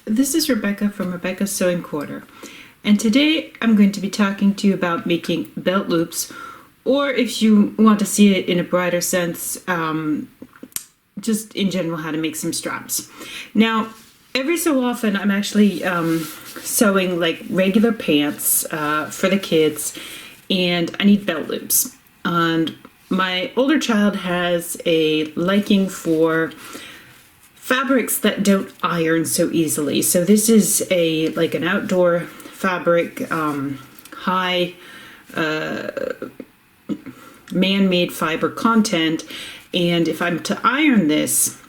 This is Rebecca from Rebecca's Sewing Corner, and today I'm going to be talking to you about making belt loops, or if you want to see it in a broader sense, just in general how to make some straps. Now, every so often I'm actually sewing like regular pants for the kids, and I need belt loops. And my older child has a liking for fabrics that don't iron so easily. So this is like an outdoor fabric, high man-made fiber content, and if I'm to iron this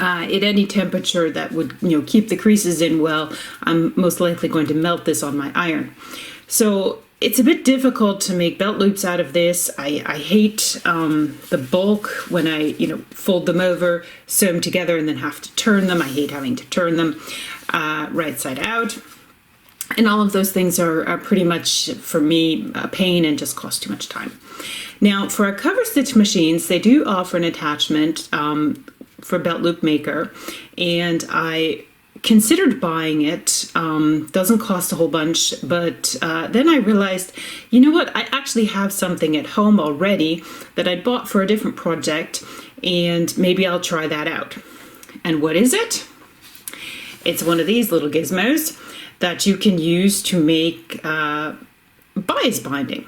at any temperature that would keep the creases in well, I'm most likely going to melt this on my iron. So it's a bit difficult to make belt loops out of this. I hate the bulk when I fold them over, sew them together, and then have to turn them. I hate having to turn them right side out. And all of those things are pretty much, for me, a pain and just cost too much time. Now, for our cover stitch machines, they do offer an attachment for Belt Loop Maker, and I considered buying it. Doesn't cost a whole bunch, but then I realized, you know what, I actually have something at home already that I bought for a different project, and maybe I'll try that out. And what is it? It's one of these little gizmos that you can use to make bias binding.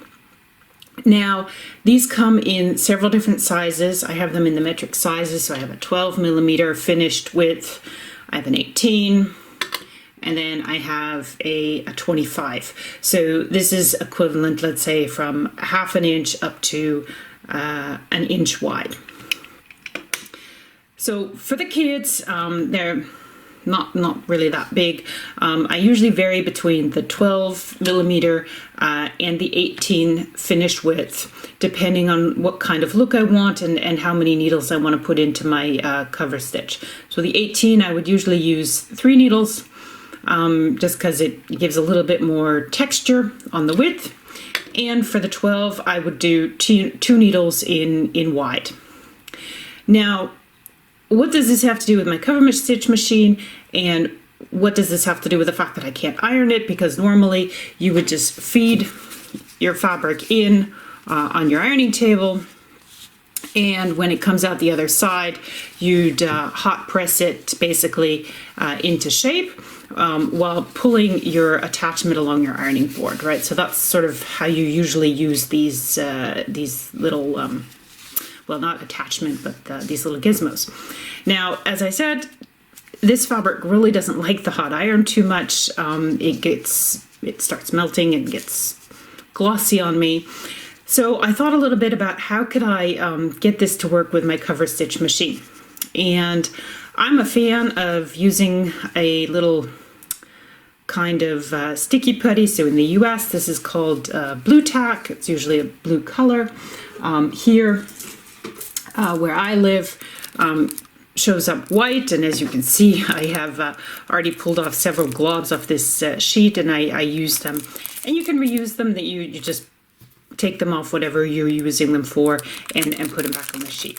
Now, these come in several different sizes. I have them in the metric sizes, so I have a 12mm finished width, I have an 18, and then I have a 25. So this is equivalent, let's say, from 1/2 inch up to 1 inch wide. So for the kids, they're not really that big. I usually vary between the 12mm and the 18 finished width, depending on what kind of look I want and how many needles I want to put into my cover stitch. So the 18, I would usually use 3 needles, just because it gives a little bit more texture on the width. And for the 12, I would do two needles in wide. Now, what does this have to do with my cover stitch machine, and what does this have to do with the fact that I can't iron it? Because normally you would just feed your fabric in on your ironing table, and when it comes out the other side, you'd hot press it basically into shape while pulling your attachment along your ironing board, right? So that's sort of how you usually use these little well, not attachment, but these little gizmos. Now, as I said, this fabric really doesn't like the hot iron too much. It starts melting and gets glossy on me. So I thought a little bit about how could I get this to work with my cover stitch machine. And I'm a fan of using a little kind of sticky putty. So in the US, this is called blue tack. It's usually a blue color. Here, where I live, shows up white, and as you can see, I have already pulled off several globs off this sheet, and I use them. And you can reuse them, that you just take them off whatever you're using them for and put them back on the sheet.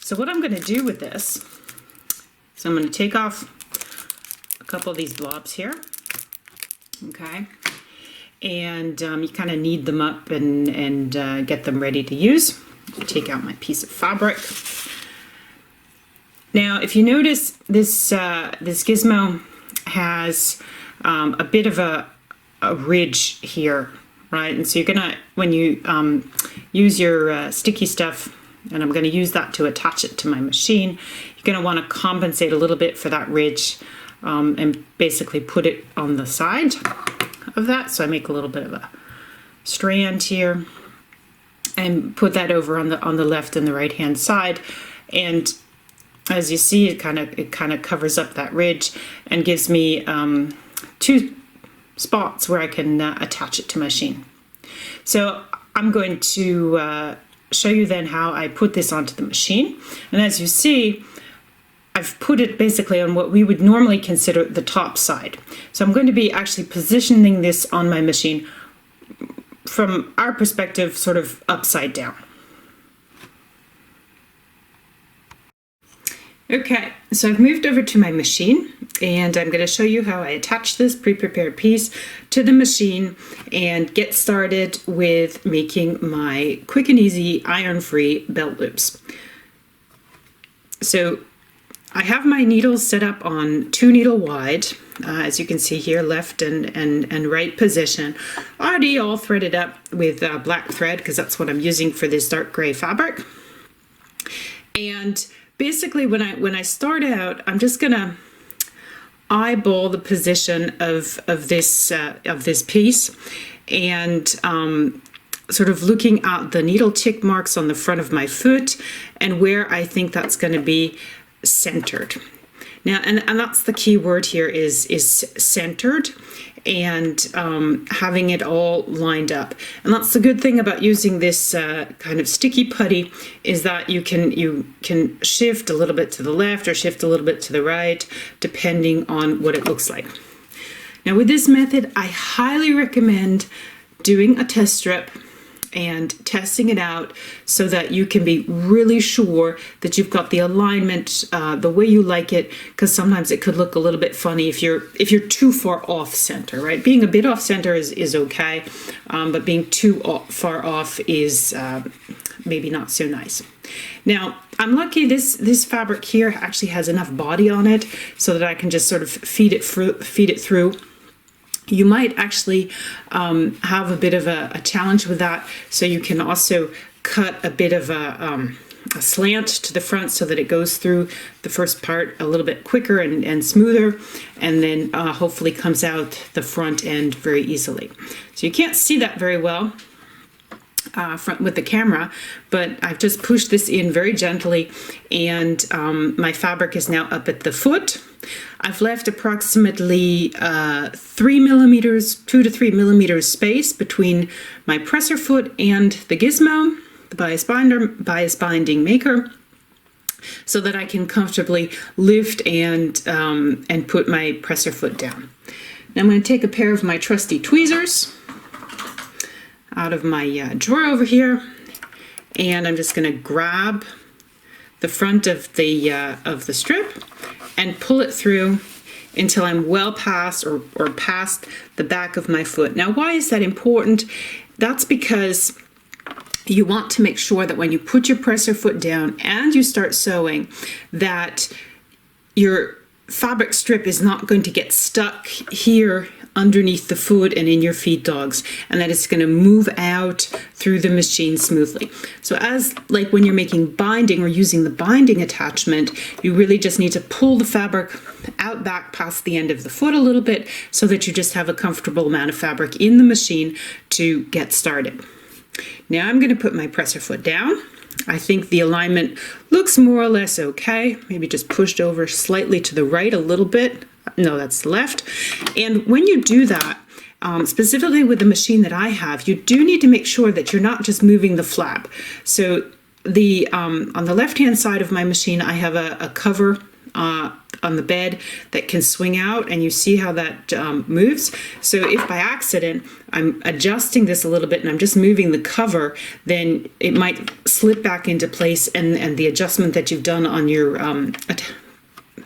So what I'm going to do with this, so I'm going to take off a couple of these blobs here, okay? And you kind of knead them up and get them ready to use. Take out my piece of fabric. Now, if you notice, this gizmo has a bit of a ridge here, right? And so you're gonna, when you use your sticky stuff, and I'm gonna use that to attach it to my machine, you're gonna want to compensate a little bit for that ridge and basically put it on the side of that. So I make a little bit of a strand here, and put that over on the left and the right hand side, and as you see, it kind of covers up that ridge and gives me 2 spots where I can attach it to my machine. So I'm going to show you then how I put this onto the machine, and as you see, I've put it basically on what we would normally consider the top side. So I'm going to be actually positioning this on my machine from our perspective, sort of upside down. Okay, so I've moved over to my machine, and I'm going to show you how I attach this pre-prepared piece to the machine and get started with making my quick and easy iron-free belt loops. So I have my needles set up on 2 needle wide, as you can see here, left and right position, already all threaded up with black thread because that's what I'm using for this dark gray fabric. And basically when I start out, I'm just gonna eyeball the position of this piece, and sort of looking at the needle tick marks on the front of my foot and where I think that's going to be centered. Now, and that's the key word here is centered, and having it all lined up. And that's the good thing about using this kind of sticky putty, is that you can shift a little bit to the left or shift a little bit to the right, depending on what it looks like. Now with this method, I highly recommend doing a test strip and testing it out so that you can be really sure that you've got the alignment the way you like it, because sometimes it could look a little bit funny if you're too far off center, right? Being a bit off center is okay, but being too far off is maybe not so nice. Now, I'm lucky this fabric here actually has enough body on it so that I can just sort of feed it through. You might actually have a bit of a challenge with that, so you can also cut a bit of a slant to the front so that it goes through the first part a little bit quicker and smoother, and then hopefully comes out the front end very easily. So you can't see that very well with the camera, but I've just pushed this in very gently, and my fabric is now up at the foot. I've left approximately 3 millimeters, 2 to 3 millimeters space between my presser foot and the gizmo, the bias binding maker, so that I can comfortably lift and put my presser foot down. Now I'm going to take a pair of my trusty tweezers out of my drawer over here, and I'm just going to grab the front of the strip and pull it through until I'm well past or past the back of my foot. Now, why is that important? That's because you want to make sure that when you put your presser foot down and you start sewing, that your fabric strip is not going to get stuck here underneath the foot and in your feed dogs, and that it's going to move out through the machine smoothly. So as like when you're making binding or using the binding attachment, you really just need to pull the fabric out back past the end of the foot a little bit so that you just have a comfortable amount of fabric in the machine to get started. Now I'm going to put my presser foot down. I think the alignment looks more or less okay, maybe just pushed over slightly to the right a little bit. No, that's the left. And when you do that, specifically with the machine that I have, you do need to make sure that you're not just moving the flap. So the on the left-hand side of my machine, I have a cover on the bed that can swing out, and you see how that moves. So if by accident I'm adjusting this a little bit and I'm just moving the cover, then it might slip back into place, and the adjustment that you've done on your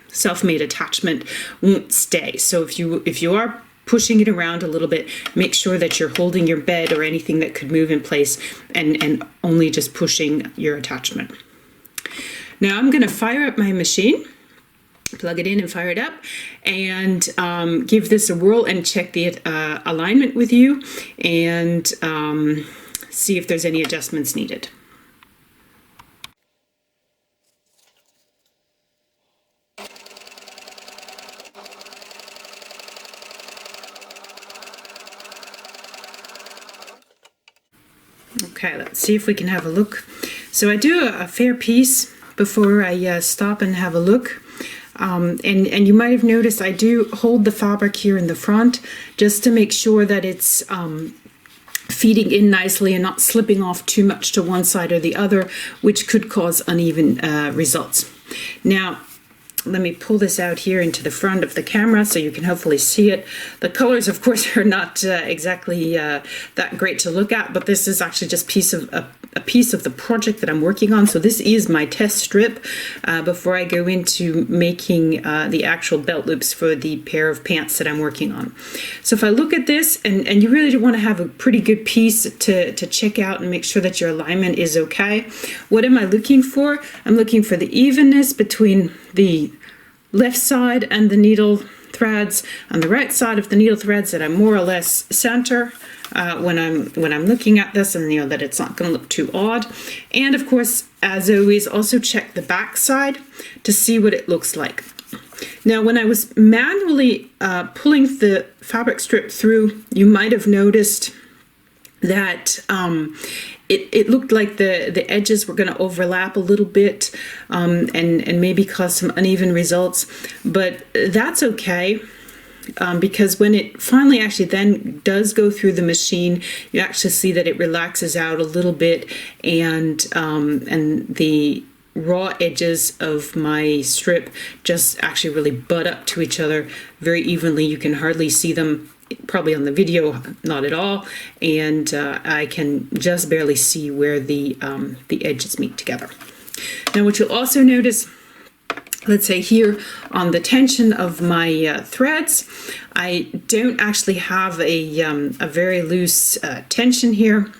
self-made attachment won't stay. So if you are pushing it around a little bit, make sure that you're holding your bed or anything that could move in place and only just pushing your attachment. Now I'm going to fire up my machine, plug it in and fire it up, and give this a whirl and check the alignment with you, and see if there's any adjustments needed. Okay, let's see if we can have a look. So I do a fair piece before I stop and have a look. And you might have noticed I do hold the fabric here in the front just to make sure that it's feeding in nicely and not slipping off too much to one side or the other, which could cause uneven results. Now, let me pull this out here into the front of the camera so you can hopefully see it. The colors, of course, are not exactly that great to look at, but this is actually just a piece of the project that I'm working on. So this is my test strip before I go into making the actual belt loops for the pair of pants that I'm working on. So if I look at this, and you really do want to have a pretty good piece to check out and make sure that your alignment is okay. What am I looking for? I'm looking for the evenness between the left side and the needle threads on the right side of the needle threads, that I'm more or less center when I'm looking at this, and that it's not going to look too odd. And of course, as always, also check the back side to see what it looks like. Now, when I was manually pulling the fabric strip through, you might have noticed that it looked like the edges were going to overlap a little bit and maybe cause some uneven results, but that's okay. Because when it finally actually then does go through the machine, you actually see that it relaxes out a little bit, and the raw edges of my strip just actually really butt up to each other very evenly. You can hardly see them, probably on the video, not at all, and I can just barely see where the edges meet together. Now, what you'll also notice, let's say here on the tension of my threads, I don't actually have a very loose tension here,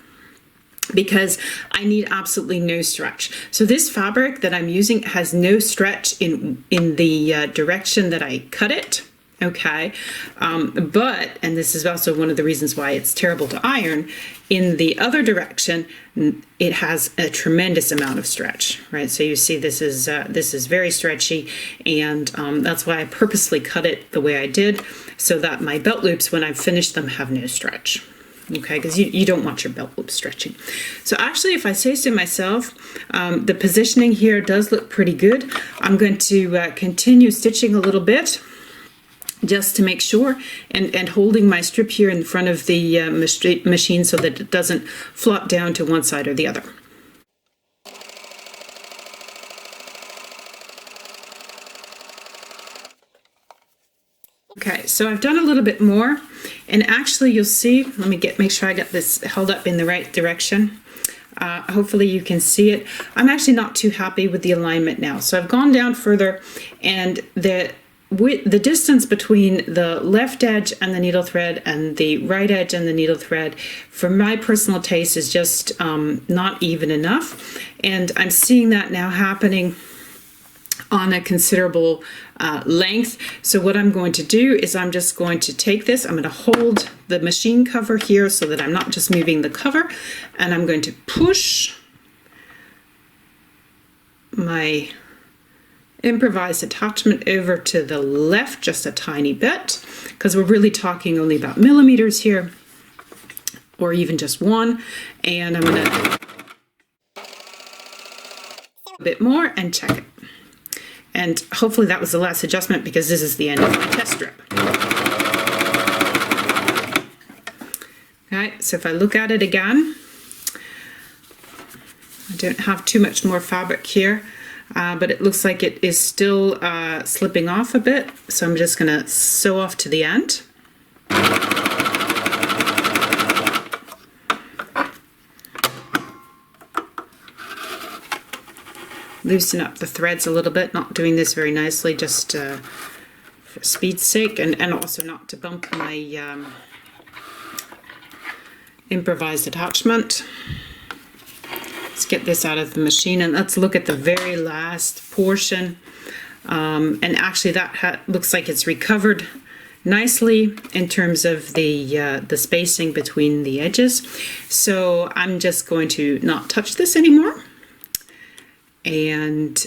because I need absolutely no stretch. So this fabric that I'm using has no stretch in the direction that I cut it. Okay, but, and this is also one of the reasons why it's terrible to iron, in the other direction, it has a tremendous amount of stretch, right? So you see this is very stretchy, and that's why I purposely cut it the way I did, so that my belt loops, when I finish them, have no stretch. Okay, because you don't want your belt loop stretching. So actually, if I say so myself, the positioning here does look pretty good. I'm going to continue stitching a little bit, just to make sure, and holding my strip here in front of the machine so that it doesn't flop down to one side or the other. Okay, so I've done a little bit more, and actually you'll see, let me make sure I got this held up in the right direction. Hopefully you can see it. I'm actually not too happy with the alignment now. So I've gone down further, and the distance between the left edge and the needle thread and the right edge and the needle thread, for my personal taste, is just not even enough. And I'm seeing that now happening on a considerable length. So what I'm going to do is I'm just going to take this, I'm going to hold the machine cover here so that I'm not just moving the cover, and I'm going to push my improvised attachment over to the left just a tiny bit, because we're really talking only about millimeters here, or even just one, and I'm going to a bit more and check it. And hopefully that was the last adjustment, because this is the end of my test strip. Okay, so if I look at it again, I don't have too much more fabric here. But it looks like it is still slipping off a bit, so I'm just going to sew off to the end. Loosen up the threads a little bit, not doing this very nicely, just for speed's sake, and also not to bump my improvised attachment. Let's get this out of the machine, and let's look at the very last portion. And actually that looks like it's recovered nicely in terms of the spacing between the edges. So I'm just going to not touch this anymore, and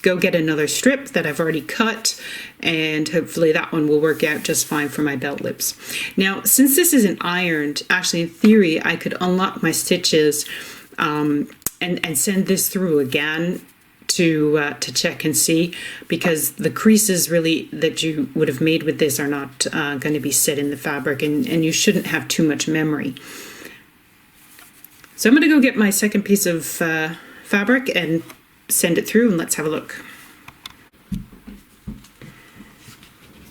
go get another strip that I've already cut, and hopefully that one will work out just fine for my belt loops. Now, since this isn't ironed, actually in theory I could unlock my stitches and send this through again to check and see, because the creases really that you would have made with this are not going to be set in the fabric, and you shouldn't have too much memory. So I'm going to go get my second piece of fabric and send it through, and let's have a look.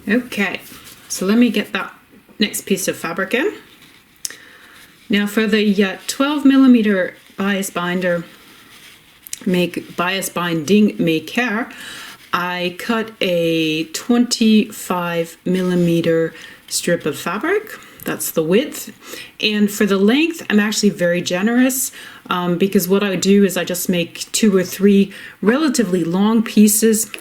Okay, so let me get that next piece of fabric in. Now for the 12 millimeter bias binding maker, I cut a 25 millimeter strip of fabric. That's the width. And for the length, I'm actually very generous because what I do is I just make 2 or 3 relatively long pieces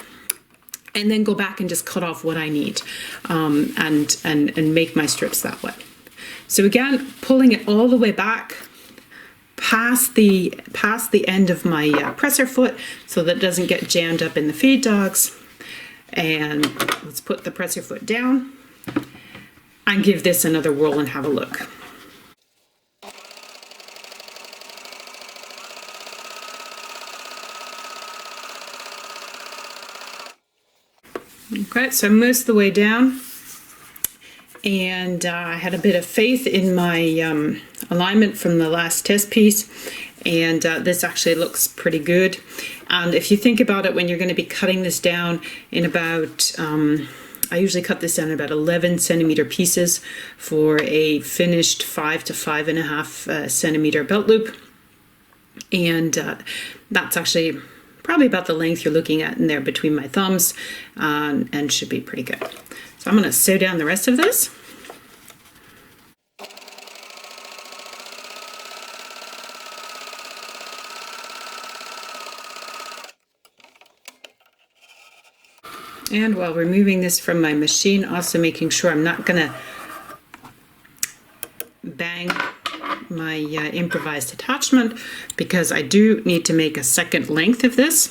and then go back and just cut off what I need and make my strips that way. So again, pulling it all the way back past the end of my presser foot so that it doesn't get jammed up in the feed dogs. And let's put the presser foot down and give this another whirl and have a look. Okay, so most of the way down, and I had a bit of faith in my alignment from the last test piece, and this actually looks pretty good. And if you think about it, when you're going to be cutting this down in about I usually cut this down in about 11 centimeter pieces for a finished 5 to 5.5 centimeter belt loop. And that's actually probably about the length you're looking at in there between my thumbs, and should be pretty good. So I'm going to sew down the rest of this. And while removing this from my machine, also making sure I'm not going to bang my improvised attachment, because I do need to make a second length of this.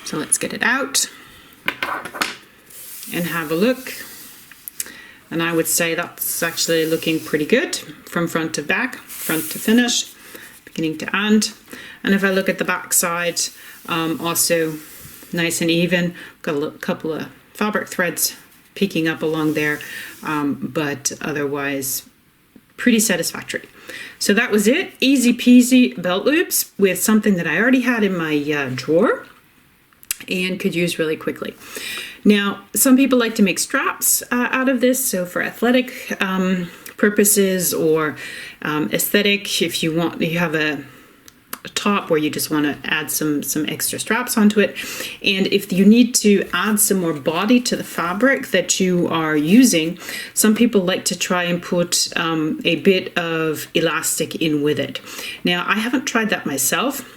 So let's get it out and have a look. And I would say that's actually looking pretty good from front to back, front to finish, beginning to end. And if I look at the back side, also nice and even. Got a couple of fabric threads peeking up along there, but otherwise pretty satisfactory. So that was it. Easy peasy belt loops with something that I already had in my drawer and could use really quickly. Now, some people like to make straps out of this, so for athletic purposes or aesthetic, if you have a top where you just want to add some extra straps onto it. And if you need to add some more body to the fabric that you are using, some people like to try and put a bit of elastic in with it. Now, I haven't tried that myself,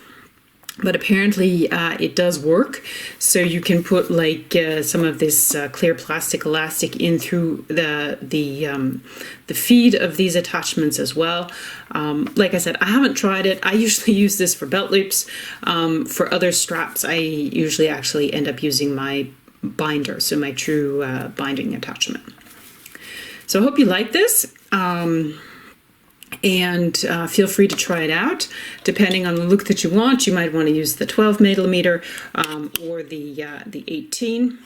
but apparently it does work. So you can put like some of this clear plastic elastic in through the feed of these attachments as well. Like I said, I haven't tried it. I usually use this for belt loops. For other straps, I usually actually end up using my binder, so my true binding attachment. So I hope you like this. And feel free to try it out. Depending on the look that you want, you might want to use the 12 millimeter or the 18.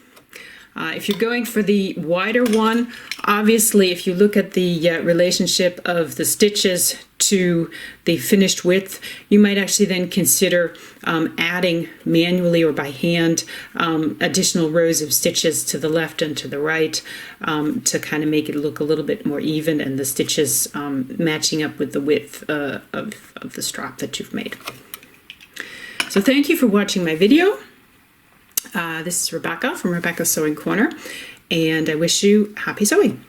If you're going for the wider one, obviously if you look at the relationship of the stitches to the finished width, you might actually then consider adding manually or by hand additional rows of stitches to the left and to the right to kind of make it look a little bit more even and the stitches matching up with the width of the strap that you've made. So thank you for watching my video. This is Rebecca from Rebecca's Sewing Corner, and I wish you happy sewing.